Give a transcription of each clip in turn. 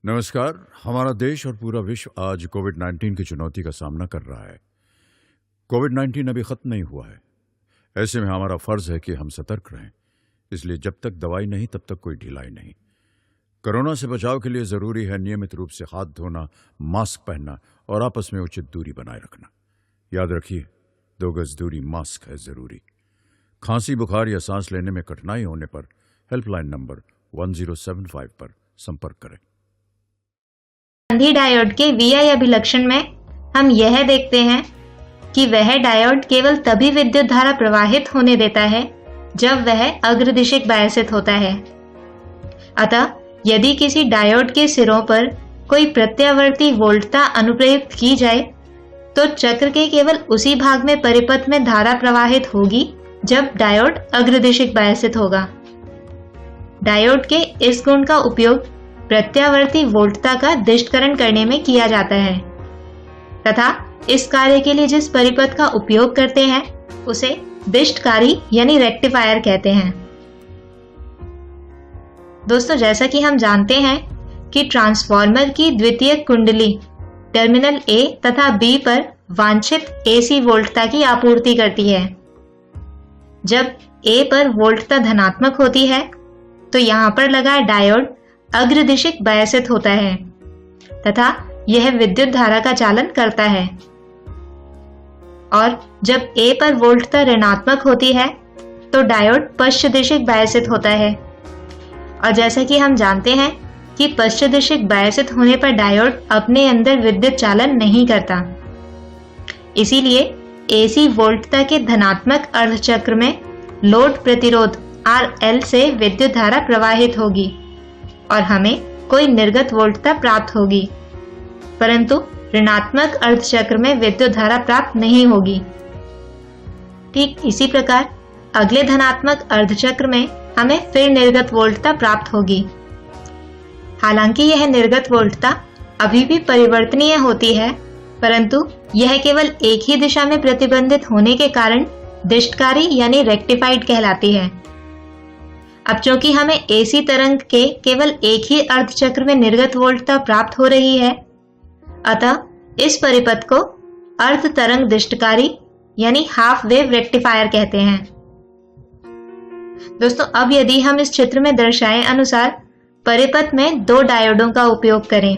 नमस्कार। हमारा देश और पूरा विश्व आज कोविड-19 की चुनौती का सामना कर रहा है। कोविड-19 अभी खत्म नहीं हुआ है। ऐसे में हमारा फर्ज है कि हम सतर्क रहें। इसलिए जब तक दवाई नहीं तब तक कोई ढिलाई नहीं। कोरोना से बचाव के लिए जरूरी है नियमित रूप से हाथ धोना, मास्क पहनना और आपस में उचित दूरी बनाए रखना। याद रखिए, 2 गज दूरी, मास्क है जरूरी। खांसी, बुखार या सांस लेने में कठिनाई होने पर हेल्पलाइन नंबर 1075 पर संपर्क करें। संधि डायोड के VI अभिलक्षण में हम यह देखते हैं कि वह डायोड केवल तभी विद्युत धारा प्रवाहित होने देता है जब वह अग्रदिशिक बायसित होता है। अतः यदि किसी डायोड के सिरों पर कोई प्रत्यावर्ती वोल्टता अनुप्रयुक्त की जाए तो चक्र के केवल उसी भाग में परिपथ में धारा प्रवाहित होगी जब डायोड अग्रदिशिक बायसित होगा। डायोड के इस गुण का उपयोग प्रत्यावर्ती वोल्टता का दिष्टकरण करने में किया जाता है तथा इस कार्य के लिए जिस परिपथ का उपयोग करते हैं उसे दिष्टकारी यानी रेक्टिफायर कहते हैं। दोस्तों, जैसा कि हम जानते हैं कि ट्रांसफार्मर की द्वितीयक कुंडली टर्मिनल A तथा B पर वांछित AC वोल्टता की आपूर्ति करती है। जब A पर वोल्टता धनात्मक होती है तो यहाँ पर लगा डायोड अग्रदिशिक बायसित होता है तथा यह विद्युत धारा का चालन करता है। और जब A पर वोल्टता ऋणात्मक होती है तो डायोड पश्चदिशिक बायसित होता है। और जैसा कि हम जानते हैं कि पश्चदिशिक बायसित होने पर डायोड अपने अंदर विद्युत चालन नहीं करता। इसीलिए AC वोल्टता के धनात्मक अर्धचक्र में लोड प्रतिरोध RL से विद्युत धारा प्रवाहित होगी और हमें कोई निर्गत वोल्टता प्राप्त होगी, परंतु ऋणात्मक अर्धचक्र में विद्युत धारा प्राप्त नहीं होगी। ठीक इसी प्रकार अगले धनात्मक अर्धचक्र में हमें फिर निर्गत वोल्टता प्राप्त होगी। हालांकि यह निर्गत वोल्टता अभी भी परिवर्तनीय होती है, परंतु यह केवल एक ही दिशा में प्रतिबंधित होने के कारण दिष्टकारी यानी रेक्टिफाइड कहलाती है। अब चूंकि हमें AC तरंग के केवल एक ही अर्धचक्र में निर्गत वोल्टता प्राप्त हो रही है, अतः इस परिपथ को अर्ध तरंग दिष्टकारी यानी हाफ वेव रेक्टिफायर कहते हैं। दोस्तों, अब यदि हम इस चित्र में दर्शाए अनुसार परिपथ में 2 डायोडों का उपयोग करें,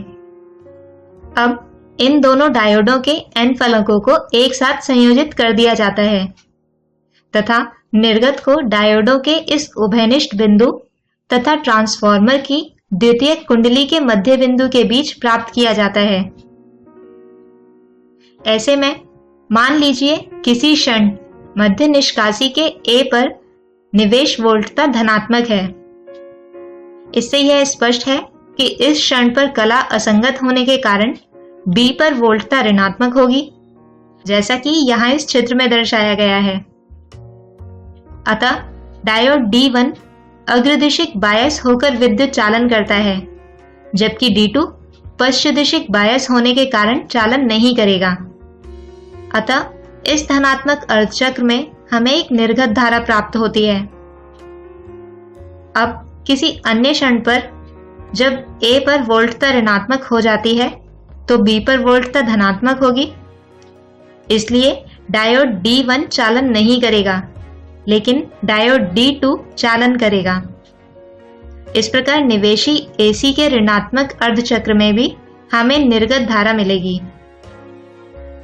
अब इन दोनों डायोडों के N फलकों को एक साथ संयोजित कर दिया जाता है तथा निर्गत को डायोडों के इस उभयनिष्ठ बिंदु तथा ट्रांसफार्मर की द्वितीयक कुंडली के मध्य बिंदु के बीच प्राप्त किया जाता है। ऐसे में मान लीजिए किसी क्षण मध्य निष्कासी के A पर निवेश वोल्टता धनात्मक है। इससे यह स्पष्ट है कि इस क्षण पर कला असंगत होने के कारण B पर वोल्टता ऋणात्मक होगी, जैसा कि यहाँ इस चित्र में दर्शाया गया है। अतः डायोड D1 अग्रदिशिक बायस होकर विद्युत चालन करता है, जबकि D2 पश्चदिशिक बायस होने के कारण चालन नहीं करेगा। अतः इस धनात्मक अर्धचक्र में हमें एक निर्गत धारा प्राप्त होती है। अब किसी अन्य क्षण पर जब A पर वोल्टता ऋणात्मक हो जाती है तो B पर वोल्टता धनात्मक होगी। इसलिए डायोड D1 चालन नहीं करेगा, लेकिन डायोड D2 चालन करेगा। इस प्रकार निवेशी AC के ऋणात्मक अर्धचक्र में भी हमें निर्गत धारा मिलेगी।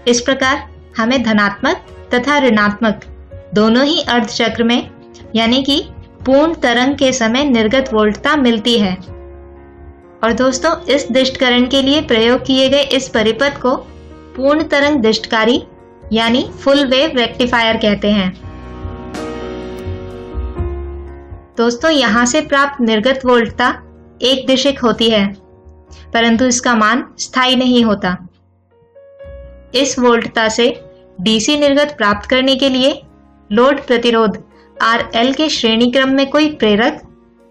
इस प्रकार हमें धनात्मक तथा ऋणात्मक दोनों ही अर्धचक्र में यानी कि पूर्ण तरंग के समय निर्गत वोल्टता मिलती है। और दोस्तों, इस दिष्टकरण के लिए प्रयोग किए गए इस परिपथ को पूर्ण तरंग दिष्टकारी यानी फुल वेव रेक्टिफायर कहते हैं। दोस्तों, यहाँ से प्राप्त निर्गत वोल्टता एक दिशिक होती है, परंतु इसका मान स्थायी नहीं होता। इस वोल्टता से DC निर्गत प्राप्त करने के लिए लोड प्रतिरोध RL के श्रेणी क्रम में कोई प्रेरक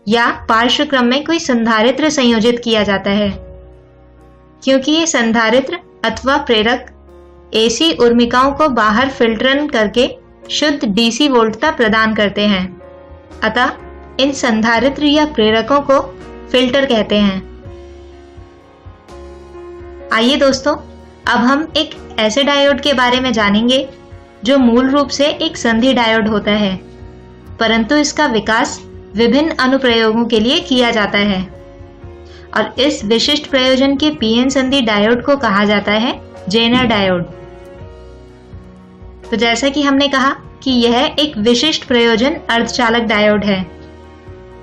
या पार्श्व क्रम में कोई संधारित्र संयोजित किया जाता है। क्योंकि ये संधारित्र अथवा प्रेरक AC उर्मिकाओं को बाहर फिल्टरन करके शुद्ध DC वोल्टता प्रदान करते हैं, अतः इन संधारित्र या प्रेरकों को फिल्टर कहते हैं। आइए दोस्तों, अब हम एक ऐसे डायोड के बारे में जानेंगे जो मूल रूप से एक संधि डायोड होता है, परंतु इसका विकास विभिन्न अनुप्रयोगों के लिए किया जाता है और इस विशिष्ट प्रयोजन के पीएन संधि डायोड को कहा जाता है जेनर डायोड। तो जैसा कि हमने कहा कि यह एक विशिष्ट प्रयोजन अर्धचालक डायोड है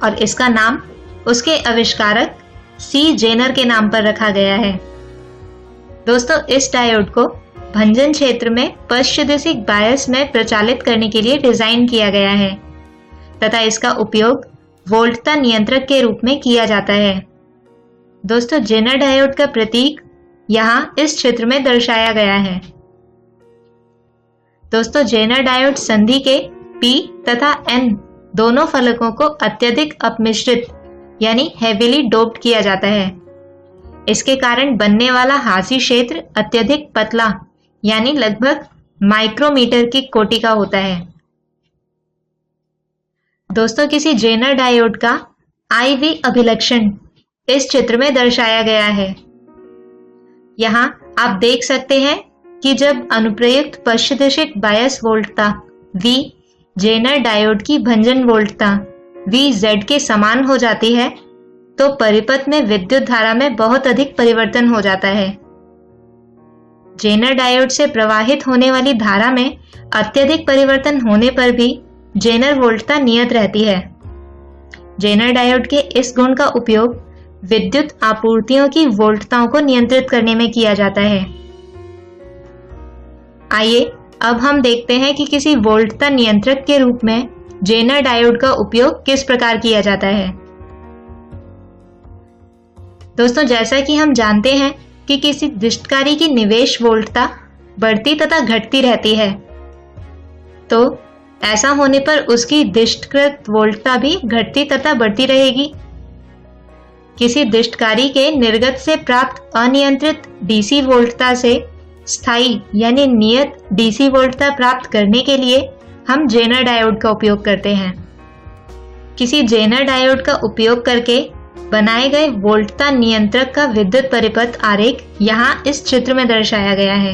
और इसका नाम उसके आविष्कारक सी जेनर के नाम पर रखा गया है। दोस्तों, इस डायोड को भंजन क्षेत्र में पश्चदिशिक बायस में प्रचालित करने के लिए डिजाइन किया गया है तथा इसका उपयोग वोल्टता नियंत्रक के रूप में किया जाता है। दोस्तों, जेनर डायोड का प्रतीक यहाँ इस चित्र में दर्शाया गया है। दोस्तों, जेनर डायोड संधि के P तथा N दोनों फलकों को अत्यधिक अपमिश्रित यानी हेवीली डोप्ड किया जाता है। इसके कारण बनने वाला हासी क्षेत्र अत्यधिक पतला यानी लगभग माइक्रोमीटर की कोटि का होता है। दोस्तों, किसी जेनर डायोड का IV अभिलक्षण इस चित्र में दर्शाया गया है। यहाँ आप देख सकते हैं कि जब अनुप्रयुक्त पश्चदिशिक बायस वोल्टता V जेनर डायोड की भंजन वोल्टता VZ के समान हो जाती है तो परिपथ में विद्युत धारा में बहुत अधिक परिवर्तन हो जाता है। जेनर डायोड से प्रवाहित होने वाली धारा में अत्यधिक परिवर्तन होने पर भी जेनर वोल्टता नियत रहती है। जेनर डायोड के इस गुण का उपयोग विद्युत आपूर्तियों की वोल्टताओं को नियंत्रित करने में किया जाता है। आइए अब हम देखते हैं कि किसी वोल्टता नियंत्रक के रूप में जेनर डायोड का उपयोग किस प्रकार किया जाता है। दोस्तों, जैसा कि हम जानते हैं कि किसी दिष्टकारी की निवेश वोल्टता बढ़ती तथा घटती रहती है, तो ऐसा होने पर उसकी दिष्टकृत वोल्टता भी घटती तथा बढ़ती रहेगी। किसी दिष्टकारी के निर्गत से प्राप्त अनियंत्रित डीसी वोल्टता से स्थायी यानी नियत डीसी वोल्टता प्राप्त करने के लिए हम जेनर डायोड का उपयोग करते हैं। किसी जेनर डायोड का उपयोग करके बनाए गए वोल्टता नियंत्रक का विद्युत परिपथ आरेख यहाँ इस चित्र में दर्शाया गया है।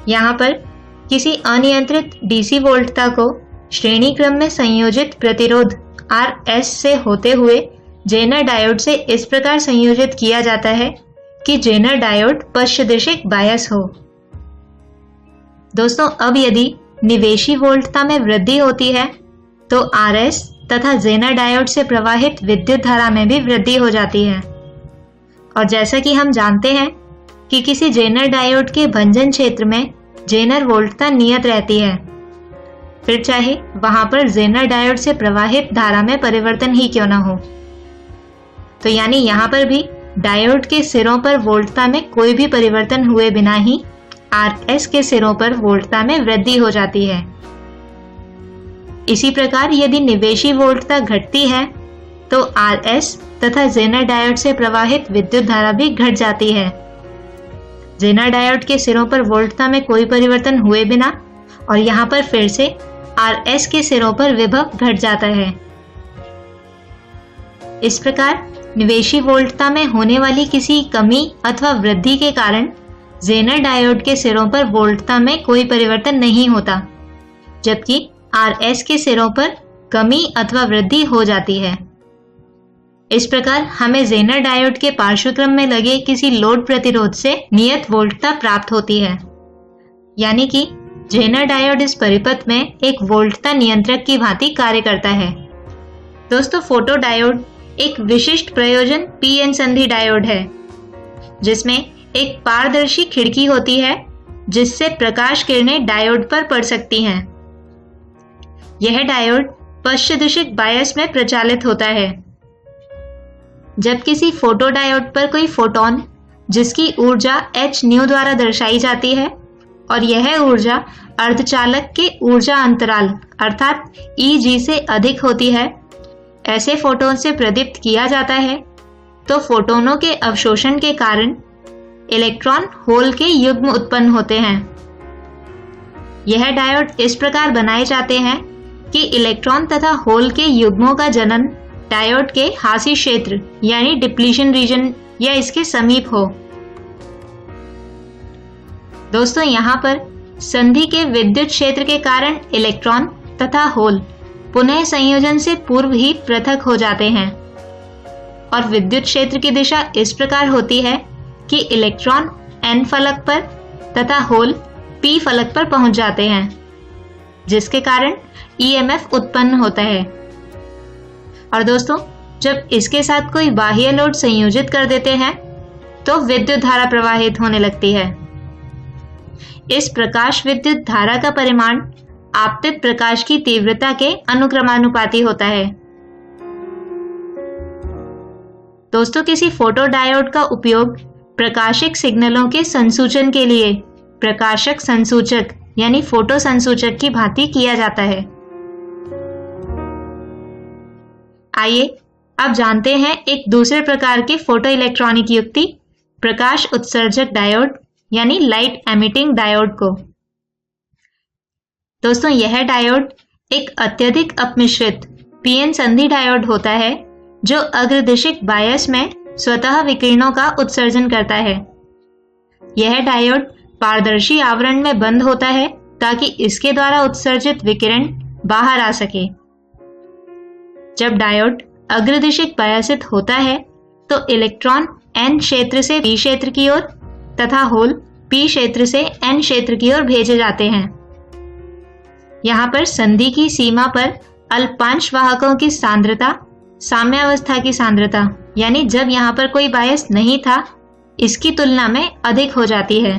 यहाँ पर किसी अनियंत्रित डीसी वोल्टता को श्रेणी क्रम में संयोजित प्रतिरोध RS से होते हुए जेनर डायोड से इस प्रकार संयोजित किया जाता है कि जेनर डायोड पश्चदिशिक बायस हो। दोस्तों, अब यदि निवेशी वोल्टता में वृद्धि होती है तो RS तथा जेनर डायोड से प्रवाहित विद्युत धारा में भी वृद्धि हो जाती है और जैसा कि हम जानते हैं कि किसी जेनर डायोड के भंजन क्षेत्र में जेनर वोल्टता नियत रहती है, फिर चाहे वहां पर जेनर डायोड से प्रवाहित धारा में परिवर्तन ही क्यों ना हो। तो यानी यहाँ पर भी डायोड के सिरों पर वोल्टता में कोई भी परिवर्तन हुए बिना ही RS के सिरों पर वोल्टता में वृद्धि हो जाती है। इसी प्रकार यदि निवेशी वोल्टता घटती है तो RS तथा जेनर डायोड से प्रवाहित विद्युत धारा भी घट जाती है। जेनर डायोड के सिरों पर वोल्टता में कोई परिवर्तन हुए बिना और यहाँ पर फिर से RS के सिरों पर विभव घट जाता है। इस प्रकार निवेशी वोल्टता में होने वाली किसी कमी अथवा वृद्धि के कारण जेनर डायोड के सिरों पर वोल्टता में कोई परिवर्तन नहीं होता, जबकि RS के सिरों पर कमी अथवा वृद्धि हो जाती है। इस प्रकार हमें जेनर डायोड के पार्श्वक्रम में लगे किसी लोड प्रतिरोध से नियत वोल्टता प्राप्त होती है, यानी कि जेनर डायोड इस परिपथ में एक वोल्टता नियंत्रक की भांति कार्य करता है। दोस्तों, फोटो डायोड एक विशिष्ट प्रयोजन पीएन संधि डायोड है जिसमें एक पारदर्शी खिड़की होती है जिससे प्रकाश किरणें डायोड पर पड़ सकती हैं। यह डायोड पश्चदिशिक बायस में प्रचालित होता है। जब किसी फोटो डायोड पर कोई फोटोन जिसकी ऊर्जा h न्यू द्वारा दर्शाई जाती है और यह ऊर्जा अर्धचालक के ऊर्जा अंतराल अर्थात EG से अधिक होती है, ऐसे फोटोन से प्रदीप्त किया जाता है तो फोटोनों के अवशोषण के कारण इलेक्ट्रॉन होल के युग्म उत्पन्न होते हैं। यह डायोड इस प्रकार बनाए जाते हैं कि इलेक्ट्रॉन तथा होल के युग्मों का जनन डायोड के हासी क्षेत्र यानी डिप्लीशन रीजन या इसके समीप हो दोस्तों यहाँ पर संधि के विद्युत क्षेत्र के कारण इलेक्ट्रॉन तथा होल पुनः संयोजन से पूर्व ही पृथक हो जाते हैं और विद्युत क्षेत्र की दिशा इस प्रकार होती है कि इलेक्ट्रॉन n फलक पर तथा होल p फलक पर पहुंच जाते हैं, जिसके कारण EMF उत्पन्न होता है। और दोस्तों, जब इसके साथ कोई बाह्य लोड संयोजित कर देते हैं तो विद्युत धारा प्रवाहित होने लगती है। इस प्रकाश विद्युत धारा का परिमाण आपतित प्रकाश की तीव्रता के अनुक्रमानुपाती होता है। दोस्तों, किसी फोटोडायोड का उपयोग प्रकाशिक सिग्नलों के संसूचन के लिए प्रकाशक संसूचक यानी फोटो संसूचक की भांति किया जाता है। आइए अब जानते हैं एक दूसरे प्रकार के फोटो इलेक्ट्रॉनिक युक्ति प्रकाश उत्सर्जक डायोड यानी लाइट एमिटिंग डायोड को। दोस्तों, यह डायोड एक अत्यधिक अपमिश्रित पीएन संधि डायोड होता है जो अग्रदिशिक बायस में स्वतः विकिरणों का उत्सर्जन करता है। यह डायोड पारदर्शी आवरण में बंद होता है ताकि इसके द्वारा उत्सर्जित विकिरण बाहर आ सके। जब डायोड अग्रदिशिक बायसित होता है तो इलेक्ट्रॉन n क्षेत्र से p क्षेत्र की ओर तथा होल p क्षेत्र से n क्षेत्र की ओर भेजे जाते हैं। यहाँ पर संधि की सीमा पर अल्पांश वाहकों की सांद्रता साम्यावस्था की सांद्रता यानी जब यहाँ पर कोई बायस नहीं था इसकी तुलना में अधिक हो जाती है।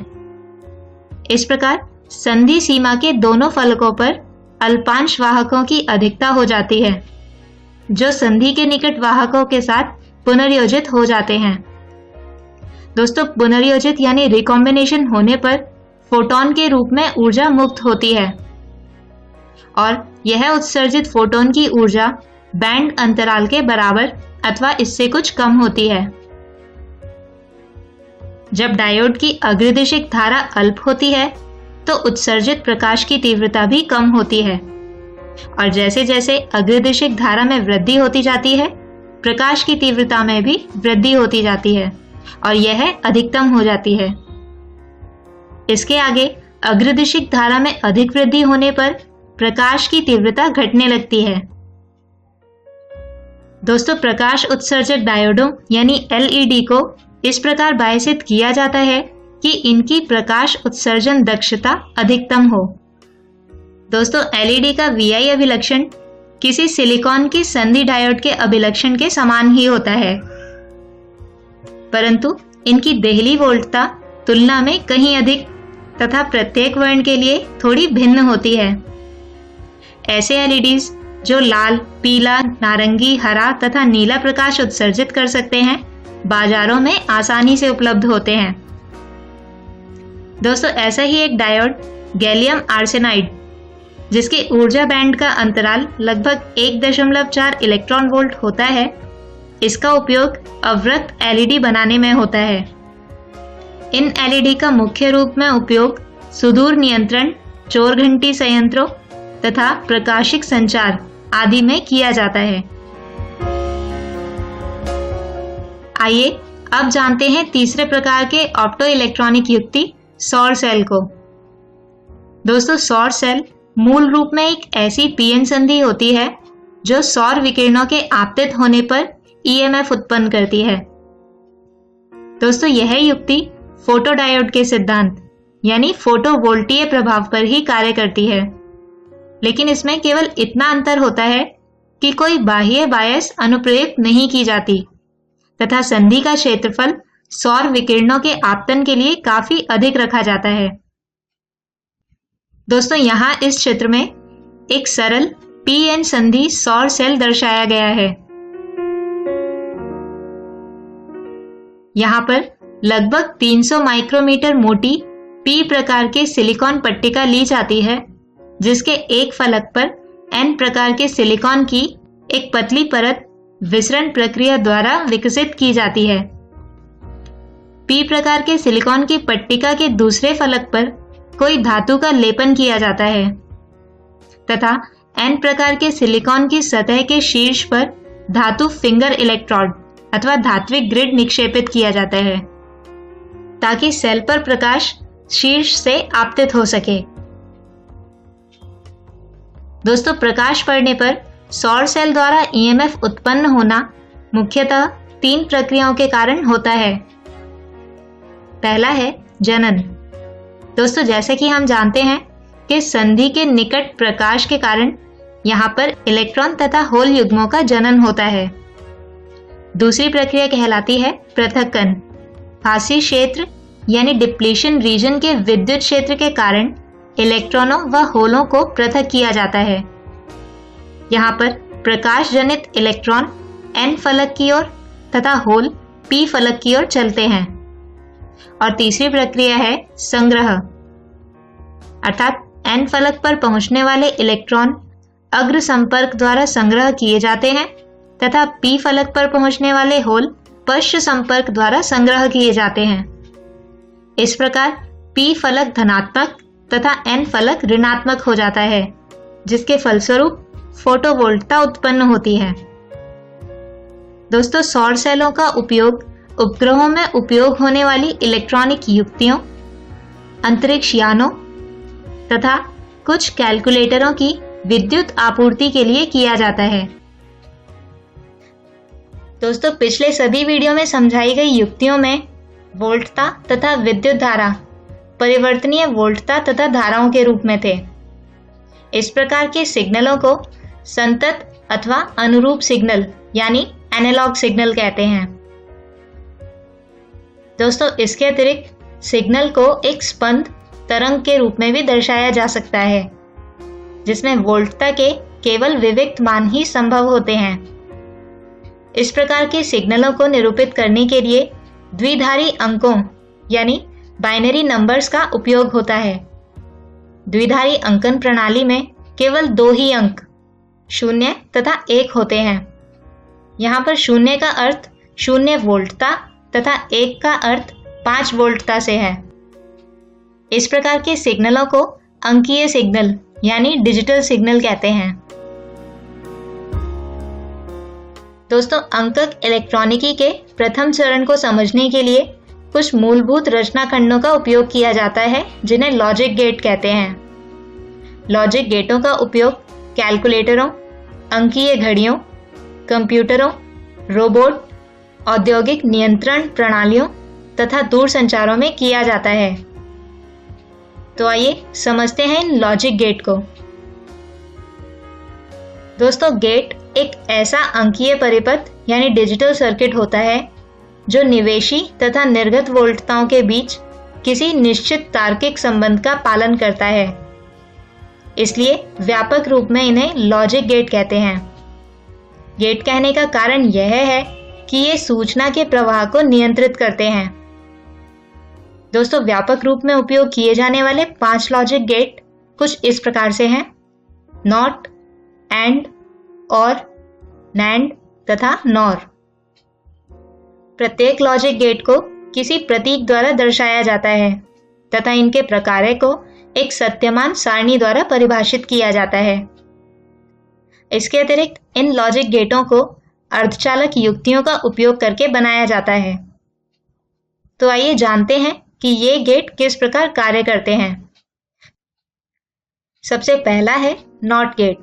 इस प्रकार संधि सीमा के दोनों फलकों पर अल्पांश वाहकों की अधिकता हो जाती है जो संधि के निकट वाहकों के साथ पुनर्योजित हो जाते हैं। दोस्तों, पुनर्योजित यानी रिकॉम्बिनेशन होने पर फोटोन के रूप में ऊर्जा मुक्त होती है और यह उत्सर्जित फोटोन की ऊर्जा बैंड अंतराल के बराबर अथवा इससे कुछ कम होती है। जब डायोड की अग्रदिशिक धारा अल्प होती है तो उत्सर्जित प्रकाश की तीव्रता भी कम होती है और जैसे जैसे अग्रदिशिक धारा में वृद्धि होती जाती है प्रकाश की तीव्रता में भी वृद्धि होती जाती है और यह अधिकतम हो जाती है। इसके आगे अग्रदिशिक धारा में अधिक वृद्धि होने पर प्रकाश की तीव्रता घटने लगती है। दोस्तों, प्रकाश उत्सर्जक डायोडों यानी LED को इस प्रकार बायसित किया जाता है कि इनकी प्रकाश उत्सर्जन दक्षता अधिकतम हो। दोस्तों, LED का VI अभिलक्षण किसी सिलिकॉन की संधि डायोड के अभिलक्षण के समान ही होता है, परंतु इनकी देहली वोल्टता तुलना में कहीं अधिक तथा प्रत्येक वर्ण के लिए थोड़ी भिन्न होती है। ऐसे LEDs जो लाल, पीला, नारंगी, हरा तथा नीला प्रकाश उत्सर्जित कर सकते हैं बाजारों में आसानी से उपलब्ध होते हैं। दोस्तों, ऐसा ही एक डायोड गैलियम आर्सेनाइड जिसके ऊर्जा बैंड का अंतराल लगभग 1.4 इलेक्ट्रॉन वोल्ट होता है, इसका उपयोग अवृत्त LED बनाने में होता है। इन LED का मुख्य रूप में उपयोग सुदूर नियंत्रण, चोर घंटी संयंत्रों तथा प्रकाशिक संचार आदि में किया जाता है। आइए अब जानते हैं तीसरे प्रकार के ऑप्टो इलेक्ट्रॉनिक युक्ति सौर सेल को। दोस्तों, सौर सेल मूल रूप में एक ऐसी पीएन संधि होती है जो सौर विकिरणों के आपतित होने पर EMF उत्पन्न करती है। दोस्तों, यह युक्ति फोटोडायोड के सिद्धांत यानी फोटोवोल्टीय प्रभाव पर ही कार्य करती है, लेकिन इसमें केवल इतना अंतर होता है कि कोई बाह्य बायस अनुप्रयुक्त नहीं की जाती तथा संधि का क्षेत्रफल सौर विकिरणों के आपतन के लिए काफी अधिक रखा जाता है। दोस्तों, यहाँ इस चित्र में एक सरल पीएन संधि सौर सेल दर्शाया गया है। यहाँ पर लगभग 300 माइक्रोमीटर मोटी पी प्रकार के सिलिकॉन पट्टिका ली जाती है जिसके एक फलक पर एन प्रकार के सिलिकॉन की एक पतली परत विसरण प्रक्रिया द्वारा विकसित की जाती है। पी प्रकार के सिलिकॉन की पट्टिका के दूसरे फलक पर कोई धातु का लेपन किया जाता है तथा एन प्रकार के सिलिकॉन की सतह के शीर्ष पर धातु फिंगर इलेक्ट्रोड अथवा धात्विक ग्रिड निक्षेपित किया जाता है ताकि सेल पर प्रकाश शीर्ष से आपतित हो सके। दोस्तों, प्रकाश पड़ने पर सौर सेल द्वारा ईएमएफ उत्पन्न होना मुख्यतः 3 प्रक्रियाओं के कारण होता है। पहला है जनन। दोस्तों, जैसे कि हम जानते हैं कि संधि के निकट प्रकाश के कारण यहाँ पर इलेक्ट्रॉन तथा होल युग्मों का जनन होता है। दूसरी प्रक्रिया कहलाती है पृथक्कन। फासी क्षेत्र यानी डिप्लीशन रीजन के विद्युत क्षेत्र के कारण इलेक्ट्रॉनों व होलों को पृथक किया जाता है। यहाँ पर प्रकाश जनित इलेक्ट्रॉन n फलक की ओर तथा होल p फलक की ओर चलते हैं। और तीसरी प्रक्रिया है संग्रह, अर्थात n फलक पर पहुंचने वाले इलेक्ट्रॉन अग्र संपर्क द्वारा संग्रह किए जाते हैं तथा p फलक पर पहुंचने वाले होल पश्च संपर्क द्वारा संग्रह किए जाते हैं। इस प्रकार p फलक धनात्मक तथा n फलक ऋणात्मक हो जाता है, जिसके फलस्वरूप फोटोवोल्टता उत्पन्न होती है। दोस्तों, सौर सेलों का उपयोग उपग्रहों में उपयोग होने वाली इलेक्ट्रॉनिक युक्तियों, अंतरिक्ष यानों तथा कुछ कैलकुलेटरों की विद्युत आपूर्ति के लिए किया जाता है। दोस्तों, पिछले सभी वीडियो में समझाई गई युक्तियों में वोल्टता तथा विद्युत धारा परिवर्तनीय वोल्टता तथा धाराओं के रूप में थे। इस प्रकार के सिग्नलों को संतत अथवा अनुरूप सिग्नल यानी एनालॉग सिग्नल कहते हैं। दोस्तों, इसके अतिरिक्त सिग्नल को एक स्पंद तरंग के रूप में भी दर्शाया जा सकता है, जिसमें वोल्टता के केवल विविक्त मान ही संभव होते हैं। इस प्रकार के सिग्नलों को निरूपित करने के लिए द्विधारी अंकों यानी बाइनरी नंबर्स का उपयोग होता है। द्विधारी अंकन प्रणाली में केवल 2 ही अंक 0 तथा 1 होते हैं। यहाँ पर 0 का अर्थ 0 वोल्टता तथा 1 का अर्थ 5 वोल्टता से है। इस प्रकार के सिग्नलों को अंकीय सिग्नल यानी डिजिटल सिग्नल कहते हैं। दोस्तों, अंकक इलेक्ट्रॉनिकी के प्रथम चरण को समझने के लिए कुछ मूलभूत रचना खंडों का उपयोग किया जाता है, जिन्हें लॉजिक गेट कहते हैं। लॉजिक गेटों का उपयोग कैलकुलेटरों, अंकीय घड़ियों, कंप्यूटरों, रोबोट, औद्योगिक नियंत्रण प्रणालियों तथा दूरसंचारों में किया जाता है। तो आइए समझते हैं इन लॉजिक गेट को। दोस्तों, गेट एक ऐसा अंकीय परिपथ यानी डिजिटल सर्किट होता है जो निवेशी तथा निर्गत वोल्टताओं के बीच किसी निश्चित तार्किक संबंध का पालन करता है। इसलिए व्यापक रूप में इन्हें लॉजिक गेट कहते हैं। गेट कहने का कारण यह है कि ये सूचना के प्रवाह को नियंत्रित करते हैं। दोस्तों, व्यापक रूप में उपयोग किए जाने वाले 5 लॉजिक गेट कुछ इस प्रकार से हैं: नॉट, एंड, और, नैंड तथा नॉर। प्रत्येक लॉजिक गेट को किसी प्रतीक द्वारा दर्शाया जाता है तथा इनके प्रकार्य को एक सत्यमान सारणी द्वारा परिभाषित किया जाता है। इसके अतिरिक्त इन लॉजिक गेटों को अर्धचालक युक्तियों का उपयोग करके बनाया जाता है। तो आइए जानते हैं कि ये गेट किस प्रकार कार्य करते हैं। सबसे पहला है नॉट गेट।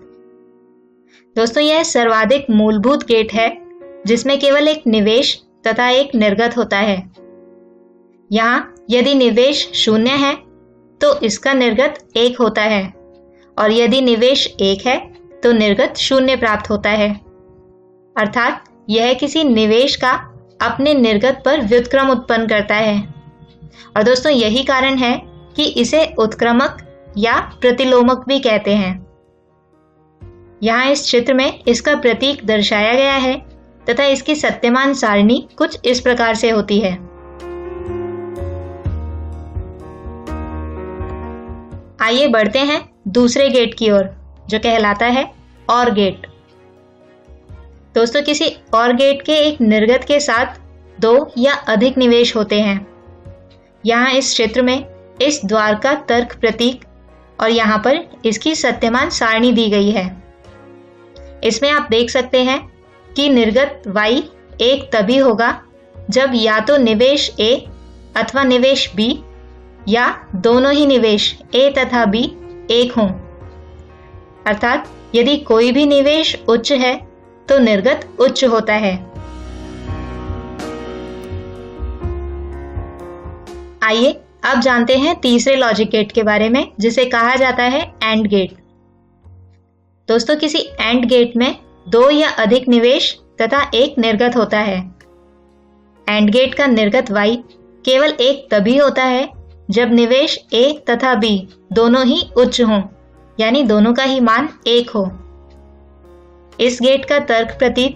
दोस्तों, यह सर्वाधिक मूलभूत गेट है जिसमें केवल एक निवेश तथा एक निर्गत होता है। यहाँ यदि निवेश 0 है तो इसका निर्गत 1 होता है, और यदि निवेश 1 है तो निर्गत 0 प्राप्त होता है। अर्थात यह किसी निवेश का अपने निर्गत पर व्युत्क्रम उत्पन्न करता है। और दोस्तों, यही कारण है कि इसे उत्क्रमक या प्रतिलोमक भी कहते हैं। यहाँ इस चित्र में इसका प्रतीक दर्शाया गया है तथा इसकी सत्यमान सारणी कुछ इस प्रकार से होती है। आइए बढ़ते हैं दूसरे गेट की ओर, जो कहलाता है और गेट। दोस्तों, किसी और गेट के एक निर्गत के साथ 2 या अधिक निवेश होते हैं। यहाँ इस क्षेत्र में इस द्वार का तर्क प्रतीक और यहाँ पर इसकी सत्यमान सारणी दी गई है। इसमें आप देख सकते हैं कि निर्गत y 1 तभी होगा जब या तो निवेश A अथवा निवेश B या दोनों ही निवेश A तथा B एक हों। अर्थात यदि कोई भी निवेश उच्च है तो निर्गत उच्च होता है। आइए अब जानते हैं तीसरे लॉजिक गेट के बारे में, जिसे कहा जाता है एंड गेट। दोस्तों, किसी एंड गेट में दो या अधिक निवेश तथा एक निर्गत होता है। एंड गेट का निर्गत y केवल एक तभी होता है जब निवेश A तथा B दोनों ही उच्च हों, यानी दोनों का ही मान 1 हो। इस गेट का तर्क प्रतीक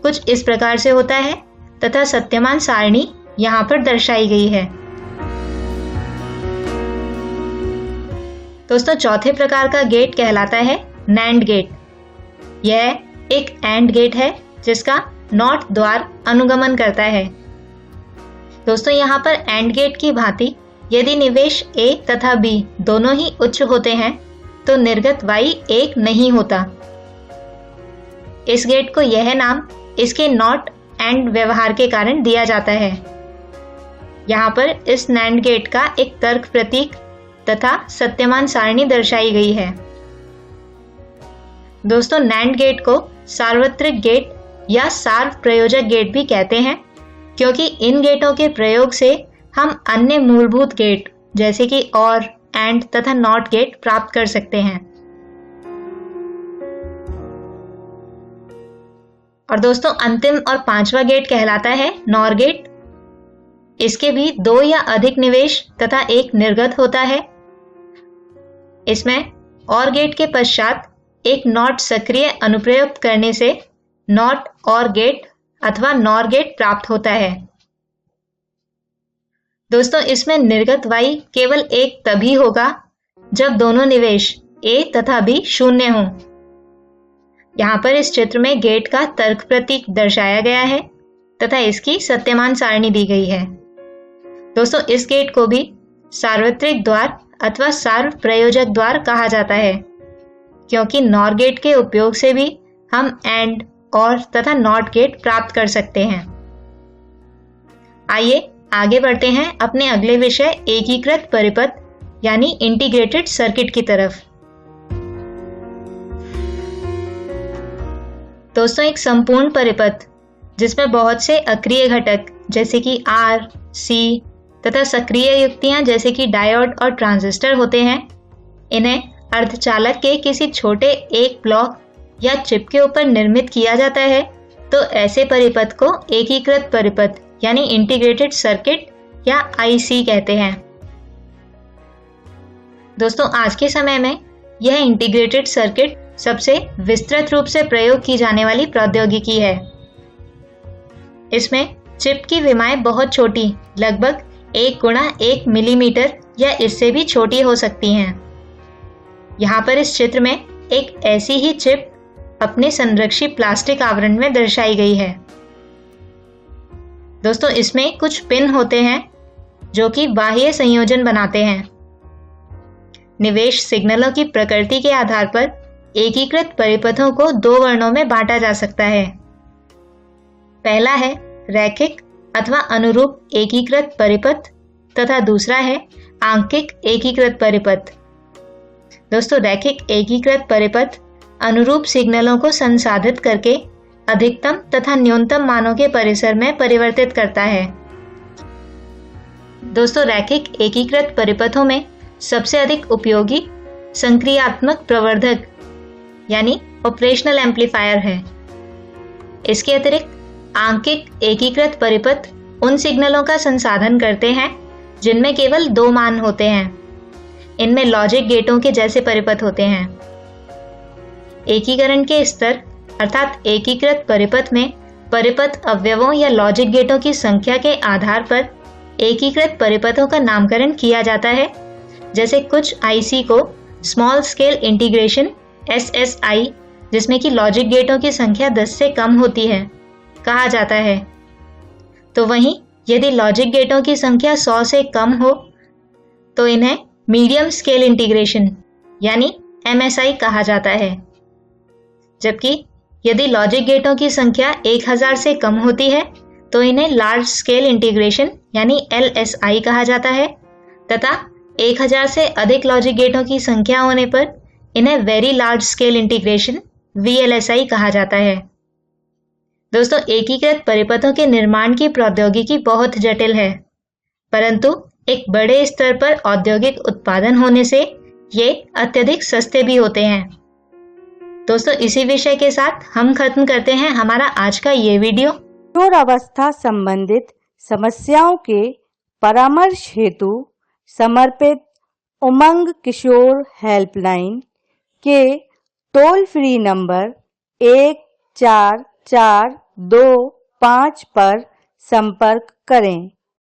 कुछ इस प्रकार से होता है तथा सत्यमान सारणी यहाँ पर दर्शाई गई है। दोस्तों, चौथे प्रकार का गेट कहलाता है नैंड गेट। यह एक एंड गेट है जिसका नॉट द्वार अनुगमन करता है। दोस्तों, यहाँ पर एंड गेट की भांति यदि निवेश A तथा B दोनों ही उच्च होते हैं तो निर्गत y एक नहीं होता। इस गेट को यह नाम इसके नॉट एंड व्यवहार के कारण दिया जाता है। यहाँ पर इस नैंड गेट का एक तर्क प्रतीक तथा सत्यमान सारणी दर्शाई गई है। दोस्तों, नैंड गेट को सार्वत्रिक गेट या सार्व प्रयोजक गेट भी कहते हैं, क्योंकि इन गेटों के प्रयोग से हम अन्य मूलभूत गेट जैसे कि और, एंड तथा नॉट गेट प्राप्त कर सकते हैं। और दोस्तों, अंतिम और पांचवा गेट कहलाता है नॉर गेट। इसके भी दो या अधिक निवेश तथा एक निर्गत होता है। इसमें और गेट के पश्चात एक नॉट सक्रिय अनुप्रयुक्त करने से नॉट और गेट अथवा नॉर गेट प्राप्त होता है। दोस्तों, इसमें निर्गत y केवल एक तभी होगा जब दोनों निवेश A तथा B शून्य हों। यहाँ पर इस चित्र में गेट का तर्क प्रतीक दर्शाया गया है तथा इसकी सत्यमान सारणी दी गई है। दोस्तों, इस गेट को भी सार्वत्रिक द्वार अथवा सार्व प्रयोजक द्वार कहा जाता है, क्योंकि नॉर गेट के उपयोग से भी हम एंड, और तथा नॉट गेट प्राप्त कर सकते हैं। आइए आगे बढ़ते हैं अपने अगले विषय एकीकृत परिपथ यानी इंटीग्रेटेड सर्किट की तरफ। दोस्तों, एक संपूर्ण परिपथ जिसमें बहुत से अक्रिय घटक जैसे कि R, C तथा सक्रिय युक्तियां जैसे कि डायोड और ट्रांजिस्टर होते हैं, इन्हें अर्धचालक के किसी छोटे एक ब्लॉक या चिप के ऊपर निर्मित किया जाता है, तो ऐसे परिपथ को एकीकृत परिपथ यानी इंटीग्रेटेड सर्किट या IC कहते हैं। दोस्तों, आज के समय में यह इंटीग्रेटेड सर्किट सबसे विस्तृत रूप से प्रयोग की जाने वाली प्रौद्योगिकी है। इसमें चिप की विमाएं बहुत छोटी, लगभग 1 × 1 मिलीमीटर या इससे भी छोटी हो सकती हैं। यहाँ पर इस चित्र में एक ऐसी ही चिप अपने संरक्षी प्लास्टिक आवरण में दर्शाई गई है। दोस्तों, इसमें कुछ पिन होते हैं जो कि बाह्य संयोजन बनाते हैं। निवेश सिग्नलों की प्रकृति के आधार पर एकीकृत परिपथों को 2 वर्णों में बांटा जा सकता है। पहला है रैखिक अथवा अनुरूप एकीकृत परिपथ तथा दूसरा है आंकिक एकीकृत परिपथ। दोस्तों, रैखिक एकीकृत परिपथ अनुरूप सिग्नलों को संसाधित करके अधिकतम तथा न्यूनतम मानों के परिसर में परिवर्तित करता है। दोस्तों, रैखिक एकीकृत परिपथों में सबसे अधिक उपयोगी संक्रियात्मक प्रवर्धक यानी ऑपरेशनल एम्पलीफायर है। इसके अतिरिक्त आंकिक एकीकृत परिपथ उन सिग्नलों का संसाधन करते हैं जिनमें केवल 2 मान होते हैं। इनमें लॉजिक गेटों के जैसे परिपथ होते हैं। एकीकरण के स्तर अर्थात एकीकृत परिपथ में परिपथ अवयवों या लॉजिक गेटों की संख्या के आधार पर एकीकृत परिपथों का नामकरण किया जाता है। जैसे कुछ IC को स्मॉल स्केल इंटीग्रेशन SSI, जिसमें कि लॉजिक गेटों की संख्या 10 से कम होती है, कहा जाता है। तो वहीं यदि लॉजिक गेटों की संख्या 100 से कम हो तो इन्हें मीडियम स्केल इंटीग्रेशन यानी MSI कहा जाता है। जबकि यदि लॉजिक गेटों की संख्या 1000 से कम होती है तो इन्हें लार्ज स्केल इंटीग्रेशन यानी LSI कहा जाता है तथा 1000 से अधिक लॉजिक गेटों की संख्या होने पर इन्हें very large scale integration VLSI कहा जाता है। दोस्तों, एकीकृत परिपथों के निर्माण की प्रौद्योगिकी बहुत जटिल है, परंतु एक बड़े स्तर पर औद्योगिक उत्पादन होने से ये अत्यधिक सस्ते भी होते हैं। दोस्तों, इसी विषय के साथ हम खत्म करते हैं हमारा आज का ये वीडियो। किशोर अवस्था संबंधित समस्याओं के परामर्श हेतु समर्पित उमंग किशोर हेल्पलाइन के टोल फ्री नंबर 144225 पर संपर्क करें।